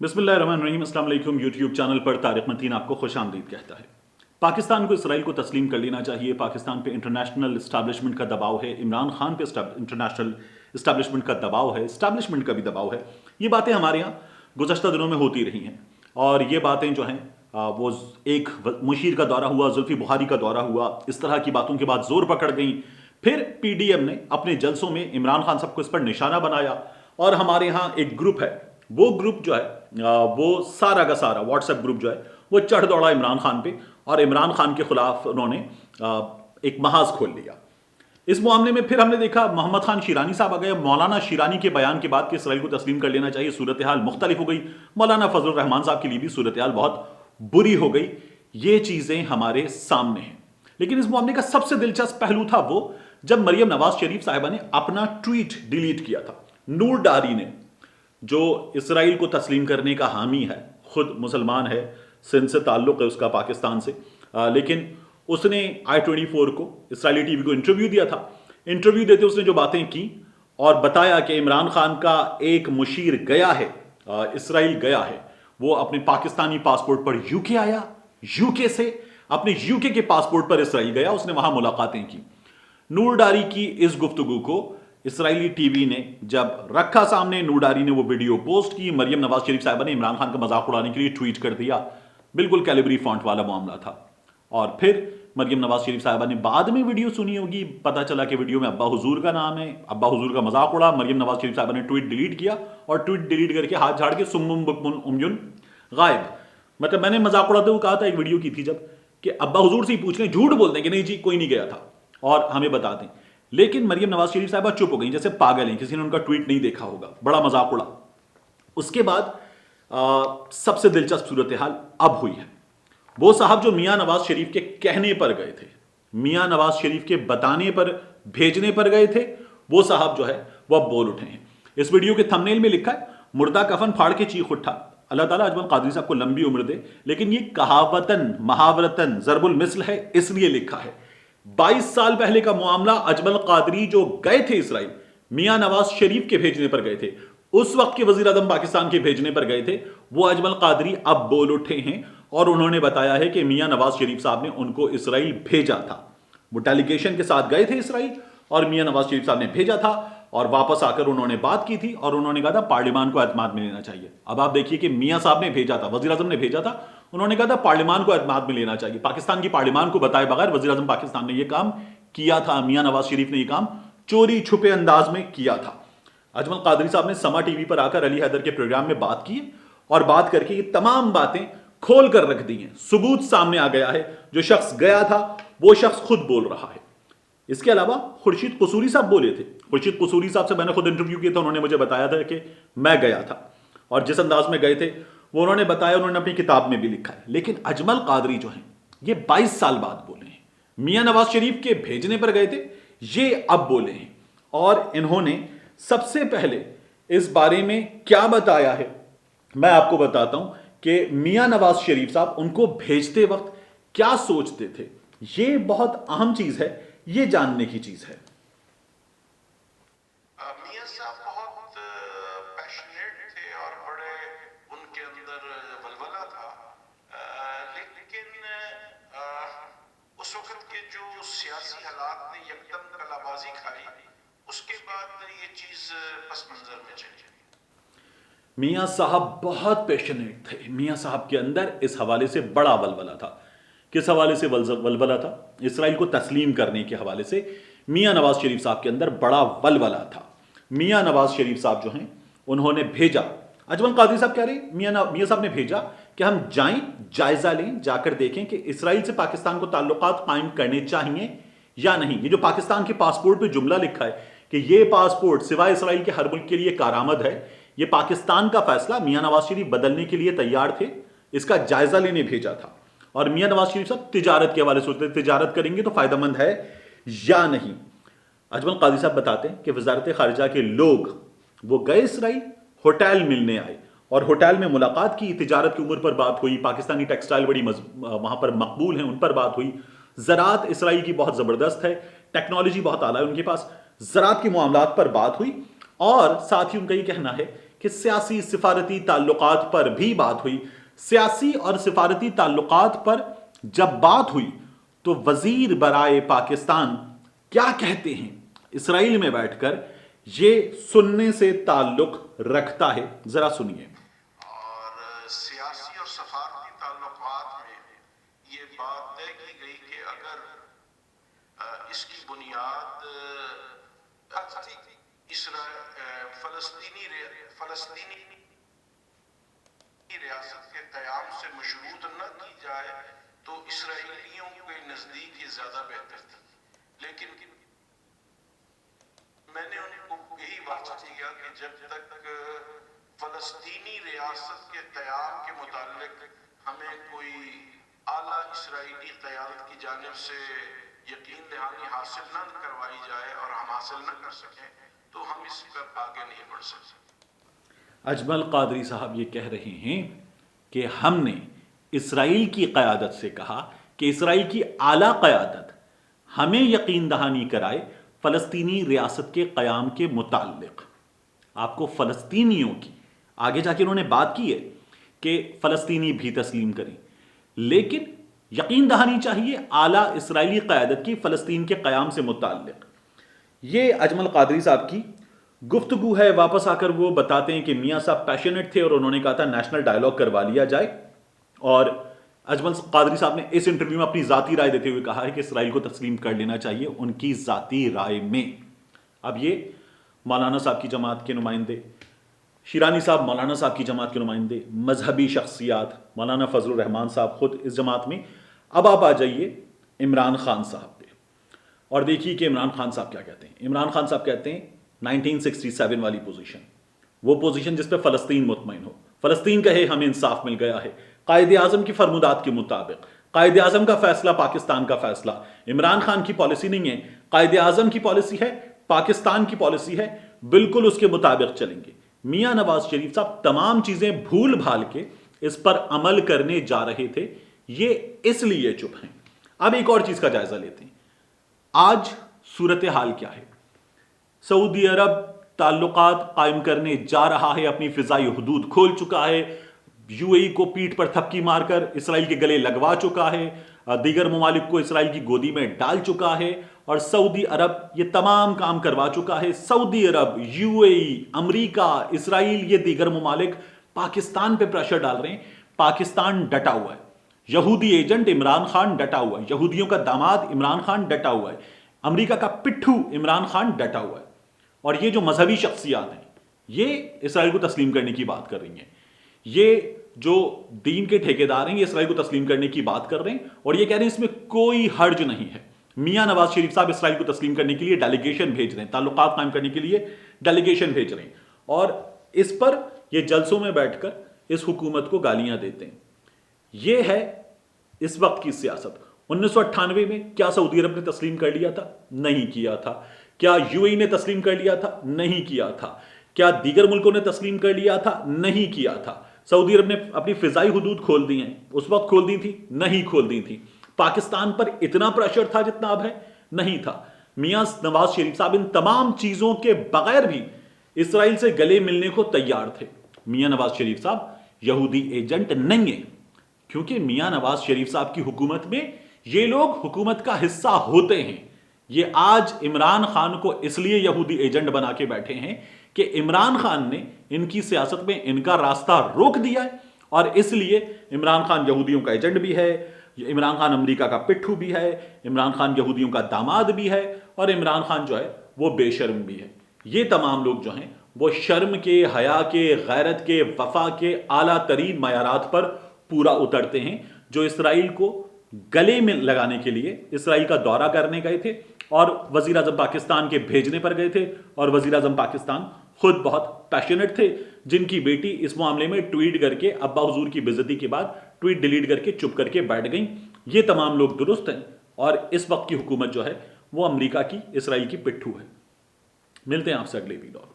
بسم اللہ الرحمن الرحیم۔ السلام علیکم۔ یوٹیوب چینل پر طارق متین آپ کو خوش آمدید کہتا ہے۔ پاکستان کو اسرائیل کو تسلیم کر لینا چاہیے۔ پاکستان پہ انٹرنیشنل اسٹیبلشمنٹ کا دباؤ ہے، عمران خان پہ انٹرنیشنل اسٹیبلشمنٹ کا دباؤ ہے، اسٹیبلشمنٹ کا بھی دباؤ ہے۔ یہ باتیں ہمارے یہاں گزشتہ دنوں میں ہوتی رہی ہیں، اور یہ باتیں جو ہیں وہ ایک مشیر کا دورہ ہوا، زلفی بخاری کا دورہ ہوا، اس طرح کی باتوں کے بعد زور پکڑ گئیں۔ پھر پی ڈی ایم نے اپنے جلسوں میں عمران خان صاحب کو اس پر نشانہ بنایا، اور ہمارے ہاں ایک گروپ ہے، وہ گروپ جو ہے وہ سارا کا سارا واٹس ایپ گروپ جو ہے وہ چڑھ دوڑا عمران خان پہ، اور عمران خان کے خلاف انہوں نے ایک محاذ کھول لیا۔ اس معاملے میں پھر ہم نے دیکھا محمد خان شیرانی صاحب آ گئے۔ مولانا شیرانی کے بیان کے بعد کہ اسرائیل کو تسلیم کر لینا چاہیے، صورتحال مختلف ہو گئی۔ مولانا فضل الرحمان صاحب کے لیے بھی صورتحال بہت بری ہو گئی۔ یہ چیزیں ہمارے سامنے ہیں، لیکن اس معاملے کا سب سے دلچسپ پہلو تھا وہ جب مریم نواز شریف صاحبہ نے اپنا ٹویٹ ڈیلیٹ کیا تھا۔ نور ڈاری نے، جو اسرائیل کو تسلیم کرنے کا حامی ہے، خود مسلمان ہے، سندھ سے تعلق ہے اس کا، پاکستان سے، لیکن اس نے i24 کو، اسرائیلی ٹی وی کو انٹرویو دیا تھا۔ انٹرویو دیتے اس نے جو باتیں کی اور بتایا کہ عمران خان کا ایک مشیر گیا ہے، اسرائیل گیا ہے، وہ اپنے پاکستانی پاسپورٹ پر یو کے آیا، یو کے سے اپنے یو کے پاسپورٹ پر اسرائیل گیا، اس نے وہاں ملاقاتیں کی۔ نور ڈاری کی اس گفتگو کو اسرائیلی ٹی وی نے جب رکھا سامنے، نور ڈاری نے وہ ویڈیو پوسٹ کی، مریم نواز شریف صاحبہ نے عمران خان کا مذاق اڑانے کے لیے ٹویٹ کر دیا۔ بالکل کیلیبری فونٹ والا معاملہ تھا۔ اور پھر مریم نواز شریف صاحبہ نے بعد میں ویڈیو سنی ہوگی، پتہ چلا کہ ویڈیو میں ابا حضور کا نام ہے، ابا حضور کا مذاق اڑا۔ مریم نواز شریف صاحبہ نے ٹویٹ ڈیلیٹ کیا، اور ٹویٹ ڈیلیٹ کر کے ہاتھ جھاڑ کے سمم بکمن امیون غائب۔ مطلب میں نے مذاق اڑاتے ہوئے کہا تھا ایک ویڈیو کی تھی جب، کہ ابا حضور سے ہی پوچھ لیں، جھوٹ بولتے ہیں کہ نہیں جی کوئی نہیں گیا تھا، اور ہمیں بتا دیں۔ لیکن مریم نواز شریف صاحبہ چپ ہو گئی، جیسے پاگل ہیں، کسی نے ان کا ٹویٹ نہیں دیکھا ہوگا، بڑا مذاق اڑا۔ اس کے بعد سب سے دلچسپ صورتحال اب ہوئی ہے۔ وہ صاحب جو میاں نواز شریف کے کہنے پر گئے تھے، میاں نواز شریف کے بتانے پر، بھیجنے پر گئے تھے، وہ صاحب جو ہے وہ اب بول اٹھے ہیں۔ اس ویڈیو کے تھمبنیل میں لکھا ہے، مردہ کفن پھاڑ کے چیخ اٹھا۔ اللہ تعالیٰ اجمل قادری صاحب کو لمبی عمر دے، لیکن یہ کہاوتن محاورتن ضرب المثل ہے، اس لیے لکھا ہے۔ 22 سال پہلے کا معاملہ، اجمل قادری جو گئے تھے اسرائیل، میاں نواز شریف کے بھیجنے پر گئے تھے، اس وقت کے وزیر اعظم پاکستان کے بھیجنے پر گئے تھے، وہ اجمل قادری اب بول اٹھے ہیں، اور انہوں نے بتایا ہے کہ میاں نواز شریف صاحب نے ان کو اسرائیل بھیجا تھا۔ وہ ڈیلیگیشن کے ساتھ گئے تھے اسرائیل، اور میاں نواز شریف صاحب نے بھیجا تھا، اور واپس آ کر انہوں نے بات کی تھی، اور انہوں نے کہا تھا پارلیمان کو اعتماد میں لینا چاہیے۔ اب آپ دیکھیے کہ میاں صاحب نے بھیجا تھا، وزیر اعظم نے بھیجا تھا، انہوں نے کہا تھا پارلیمان کو اعتماد میں لینا چاہیے۔ پاکستان کی پارلیمان کو بتائے بغیر وزیر اعظم پاکستان نے یہ کام کیا تھا، میاں نواز شریف نے یہ کام چوری چھپے انداز میں کیا تھا۔ اجمل قادری صاحب نے سما ٹی وی پر آ کر علی حیدر کے پروگرام میں بات کی، اور بات کر کے یہ تمام باتیں کھول کر رکھ دی ہیں۔ ثبوت سامنے آ گیا ہے، جو شخص گیا تھا وہ شخص خود بول رہا ہے۔ اس کے علاوہ خورشید قصوری صاحب بولے تھے۔ خورشید قصوری صاحب سے میں نے خود انٹرویو کیا تھا، انہوں نے مجھے بتایا تھا کہ میں گیا تھا، اور جس انداز میں گئے تھے وہ انہوں نے بتایا، انہوں نے اپنی کتاب میں بھی لکھا ہے۔ لیکن اجمل قادری جو ہیں یہ 22 سال بعد بولے ہیں، میاں نواز شریف کے بھیجنے پر گئے تھے، یہ اب بولے ہیں۔ اور انہوں نے سب سے پہلے اس بارے میں کیا بتایا ہے، میں آپ کو بتاتا ہوں کہ میاں نواز شریف صاحب ان کو بھیجتے وقت کیا سوچتے تھے۔ یہ بہت اہم چیز ہے، یہ جاننے کی چیز ہے۔ میاں صاحب بہت پیشنیٹ تھے اور بڑے ان کے اندر ولولہ تھا، لیکن اس وقت کے جو سیاسی حالات نے یکدم کلابازی کھائی، اس کے بعد یہ چیز پس منظر میں چلی۔ میاں صاحب بہت پیشنیٹ تھے، میاں صاحب کے اندر اس حوالے سے بڑا ولولہ تھا۔ کس حوالے سے ولولہ تھا؟ اسرائیل کو تسلیم کرنے کے حوالے سے میاں نواز شریف صاحب کے اندر بڑا ولولہ تھا۔ میاں نواز شریف صاحب جو ہیں انہوں نے بھیجا، اجمل قادری صاحب کہہ رہے ہیں میاں صاحب نے بھیجا کہ ہم جائیں، جائزہ لیں، جا کر دیکھیں کہ اسرائیل سے پاکستان کو تعلقات قائم کرنے چاہیے یا نہیں۔ یہ جو پاکستان کے پاسپورٹ پہ جملہ لکھا ہے کہ یہ پاسپورٹ سوائے اسرائیل کے ہر ملک کے لیے کارآمد ہے، یہ پاکستان کا فیصلہ، میاں نواز شریف بدلنے کے لیے تیار تھے، اس کا جائزہ لینے بھیجا تھا۔ اور میاں نواز شریف صاحب تجارت کے حوالے سے سوچتے تجارت کریں گے تو فائدہ مند ہے یا نہیں۔ اجمل قادری صاحب بتاتے ہیں کہ وزارت خارجہ کے لوگ وہ گئے اسرائیل، ہوٹل ملنے آئے، اور ہوٹل میں ملاقات کی، تجارت کی امور پر بات ہوئی، پاکستانی ٹیکسٹائل بڑی وہاں پر مقبول ہیں، ان پر بات ہوئی، زراعت اسرائیل کی بہت زبردست ہے، ٹیکنالوجی بہت اعلیٰ ہے ان کے پاس، زراعت کے معاملات پر بات ہوئی، اور ساتھ ہی ان کا یہ کہنا ہے کہ سیاسی سفارتی تعلقات پر بھی بات ہوئی. سیاسی اور سفارتی تعلقات پر جب بات ہوئی تو وزیر برائے پاکستان کیا کہتے ہیں اسرائیل میں بیٹھ کر، یہ سننے سے تعلق رکھتا ہے. ذرا سنیے. اور سیاسی اور سفارتی تعلقات میں یہ بات طے کی گئی کہ اگر اس کی بنیاد فلسطینی ریاست کے قیام سے مشروط نہ کی جائے تو اسرائیلیوں کے نزدیک یہ زیادہ بہتر تھی. لیکن میں نے ان کو یہی واضح کیا کہ جب تک فلسطینی ریاست کے قیام کے متعلق ہمیں کوئی اعلیٰ اسرائیلی قیادت کی جانب سے یقین دہانی حاصل نہ کروائی جائے اور ہم حاصل نہ کر سکیں تو ہم اس پر آگے نہیں بڑھ سکتے. اجمل قادری صاحب یہ کہہ رہے ہیں کہ ہم نے اسرائیل کی قیادت سے کہا کہ اسرائیل کی اعلیٰ قیادت ہمیں یقین دہانی کرائے فلسطینی ریاست کے قیام کے متعلق. آپ کو فلسطینیوں کی آگے جا کے انہوں نے بات کی ہے کہ فلسطینی بھی تسلیم کریں، لیکن یقین دہانی چاہیے اعلیٰ اسرائیلی قیادت کی فلسطین کے قیام سے متعلق. یہ اجمل قادری صاحب کی گفتگو ہے. واپس آ کر وہ بتاتے ہیں کہ میاں صاحب پیشنٹ تھے اور انہوں نے کہا تھا نیشنل ڈائیلاگ کروا لیا جائے. اور اجمل قادری صاحب نے اس انٹرویو میں اپنی ذاتی رائے دیتے ہوئے کہا ہے کہ اسرائیل کو تسلیم کر لینا چاہیے ان کی ذاتی رائے میں. اب یہ مولانا صاحب کی جماعت کے نمائندے، شیرانی صاحب مولانا صاحب کی جماعت کے نمائندے، مذہبی شخصیات، مولانا فضل الرحمان صاحب خود اس جماعت میں. اب آپ آ جائیے عمران خان صاحب پہ اور دیکھیے کہ عمران خان صاحب کیا کہتے ہیں. عمران خان صاحب کہتے ہیں 1967 والی پوزیشن، وہ پوزیشن جس پہ فلسطین مطمئن ہو، فلسطین کہے ہمیں انصاف مل گیا ہے قائد اعظم کی فرمودات کے مطابق. قائد اعظم کا فیصلہ پاکستان کا فیصلہ. عمران خان کی پالیسی نہیں ہے، قائد اعظم کی پالیسی ہے، پاکستان کی پالیسی ہے، بالکل اس کے مطابق چلیں گے. میاں نواز شریف صاحب تمام چیزیں بھول بھال کے اس پر عمل کرنے جا رہے تھے، یہ اس لیے چپ ہیں. اب ایک اور چیز کا جائزہ لیتے ہیں. آج صورتحال کیا ہے؟ سعودی عرب تعلقات قائم کرنے جا رہا ہے، اپنی فضائی حدود کھول چکا ہے، یو اے ای کو پیٹھ پر تھپکی مار کر اسرائیل کے گلے لگوا چکا ہے، دیگر ممالک کو اسرائیل کی گودی میں ڈال چکا ہے، اور سعودی عرب یہ تمام کام کروا چکا ہے. سعودی عرب، یو اے ای، امریکہ، اسرائیل، یہ دیگر ممالک پاکستان پہ پریشر ڈال رہے ہیں. پاکستان ڈٹا ہوا ہے. یہودی ایجنٹ عمران خان ڈٹا ہوا ہے، یہودیوں کا داماد عمران خان ڈٹا ہوا ہے، امریکہ کا پٹھو عمران خان ڈٹا ہوا ہے. اور یہ جو مذہبی شخصیات ہیں یہ اسرائیل کو تسلیم کرنے کی بات کر رہی ہیں. یہ جو دین کے ٹھیکیدار ہیں یہ اسرائیل کو تسلیم کرنے کی بات کر رہے ہیں اور یہ کہہ رہے ہیں اس میں کوئی حرج نہیں ہے. میاں نواز شریف صاحب اسرائیل کو تسلیم کرنے کے لیے ڈیلیگیشن بھیج رہے ہیں، تعلقات قائم کرنے کے لیے ڈیلیگیشن بھیج رہے ہیں، اور اس پر یہ جلسوں میں بیٹھ کر اس حکومت کو گالیاں دیتے ہیں. یہ ہے اس وقت کی سیاست. 1998 میں کیا سعودی عرب نے تسلیم کر لیا تھا؟ نہیں کیا تھا. کیا یو اے ای نے تسلیم کر لیا تھا؟ نہیں کیا تھا. کیا دیگر ملکوں نے تسلیم کر لیا تھا؟ نہیں کیا تھا. سعودی عرب نے اپنی فضائی حدود کھول دی ہیں، اس وقت کھول دی تھی؟ نہیں کھول دی تھی. پاکستان پر اتنا پریشر تھا جتنا اب ہے؟ نہیں تھا. میاں نواز شریف صاحب ان تمام چیزوں کے بغیر بھی اسرائیل سے گلے ملنے کو تیار تھے. میاں نواز شریف صاحب یہودی ایجنٹ نہیں ہیں، کیونکہ میاں نواز شریف صاحب کی حکومت میں یہ لوگ حکومت کا حصہ ہوتے ہیں. یہ آج عمران خان کو اس لیے یہودی ایجنٹ بنا کے بیٹھے ہیں کہ عمران خان نے ان کی سیاست میں ان کا راستہ روک دیا ہے، اور اس لیے عمران خان یہودیوں کا ایجنٹ بھی ہے، عمران خان امریکہ کا پٹھو بھی ہے، عمران خان یہودیوں کا داماد بھی ہے، اور عمران خان جو ہے وہ بے شرم بھی ہے. یہ تمام لوگ جو ہیں وہ شرم کے، حیا کے، غیرت کے، وفا کے اعلیٰ ترین معیارات پر پورا اترتے ہیں، جو اسرائیل کو گلے میں لگانے کے لیے اسرائیل کا دورہ کرنے گئے تھے اور وزیر اعظم پاکستان کے بھیجنے پر گئے تھے. اور وزیر اعظم پاکستان خود بہت پیشنٹ تھے، جن کی بیٹی اس معاملے میں ٹویٹ کر کے ابا حضور کی بے عزتی کے بعد ٹویٹ ڈیلیٹ کر کے چپ کر کے بیٹھ گئیں. یہ تمام لوگ درست ہیں، اور اس وقت کی حکومت جو ہے وہ امریکہ کی، اسرائیل کی پٹھو ہے. ملتے ہیں آپ سے اگلے ویڈیو میں.